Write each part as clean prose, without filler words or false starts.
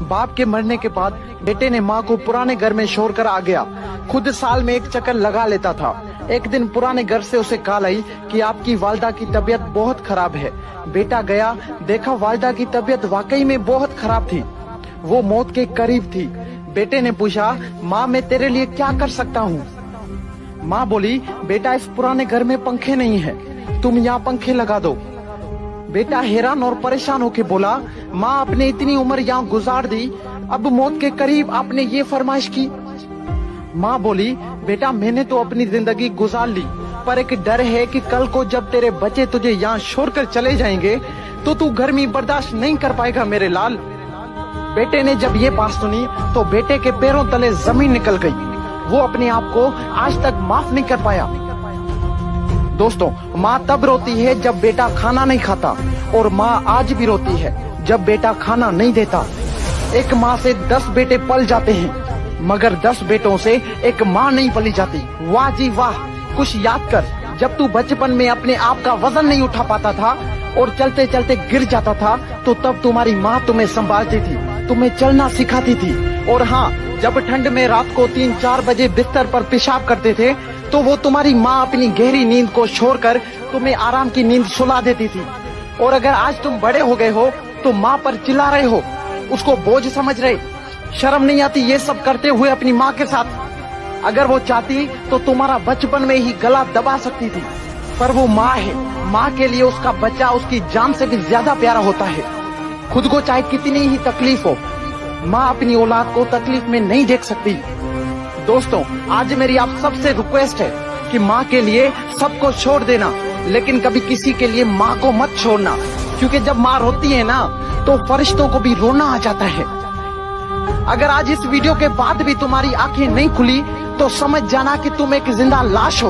बाप के मरने के बाद बेटे ने माँ को पुराने घर में छोड़कर आ गया। खुद साल में एक चक्कर लगा लेता था। एक दिन पुराने घर से उसे कॉल आई कि आपकी वालिदा की तबीयत बहुत खराब है। बेटा गया, देखा वालिदा की तबीयत वाकई में बहुत खराब थी, वो मौत के करीब थी। बेटे ने पूछा, माँ मैं तेरे लिए क्या कर सकता हूँ? माँ बोली, बेटा इस पुराने घर में पंखे नहीं है, तुम यहाँ पंखे लगा दो। बेटा हैरान और परेशान होके बोला, माँ आपने इतनी उम्र यहाँ गुजार दी, अब मौत के करीब आपने ये फरमाइश की। माँ बोली, बेटा मैंने तो अपनी जिंदगी गुजार ली, पर एक डर है कि कल को जब तेरे बच्चे तुझे यहाँ छोड़कर चले जाएंगे तो तू गर्मी बर्दाश्त नहीं कर पाएगा मेरे लाल। बेटे ने जब ये बात सुनी तो बेटे के पैरों तले जमीन निकल गई। वो अपने आप को आज तक माफ नहीं कर पाया। दोस्तों, माँ तब रोती है जब बेटा खाना नहीं खाता, और माँ आज भी रोती है जब बेटा खाना नहीं देता। एक माँ से 10 बेटे पल जाते हैं, मगर 10 बेटों से एक माँ नहीं पली जाती। वाह जी वाह। कुछ याद कर, जब तू बचपन में अपने आप का वजन नहीं उठा पाता था और चलते चलते गिर जाता था, तो तब तुम्हारी माँ तुम्हें संभालती थी, तुम्हें चलना सिखाती थी। और हाँ, जब ठंड में रात को 3-4 बजे बिस्तर पर पेशाब करते थे तो वो तुम्हारी माँ अपनी गहरी नींद को छोड़कर तुम्हें आराम की नींद सुला देती थी। और अगर आज तुम बड़े हो गए हो तो माँ पर चिल्ला रहे हो, उसको बोझ समझ रहे, शर्म नहीं आती ये सब करते हुए अपनी माँ के साथ? अगर वो चाहती तो तुम्हारा बचपन में ही गला दबा सकती थी, पर वो माँ है। माँ के लिए उसका बच्चा उसकी जान से भी ज्यादा प्यारा होता है। खुद को चाहे कितनी ही तकलीफ हो, माँ अपनी औलाद को तकलीफ में नहीं देख सकती। दोस्तों, आज मेरी आप सबसे रिक्वेस्ट है कि माँ के लिए सबको छोड़ देना, लेकिन कभी किसी के लिए माँ को मत छोड़ना, क्योंकि जब माँ रोती है ना तो फरिश्तों को भी रोना आ जाता है। अगर आज इस वीडियो के बाद भी तुम्हारी आंखें नहीं खुली तो समझ जाना कि तुम एक जिंदा लाश हो।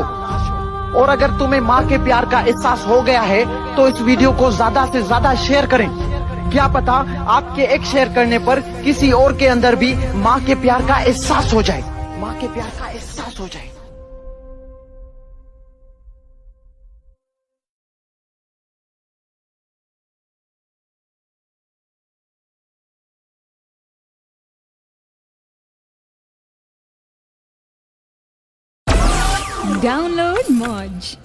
और अगर तुम्हें माँ के प्यार का एहसास हो गया है तो इस वीडियो को ज्यादा से ज्यादा शेयर करें। क्या पता आपके एक शेयर करने पर किसी और के अंदर भी माँ के प्यार का एहसास हो जाए, माँ के प्यार का एहसास हो जाए। Download Moj.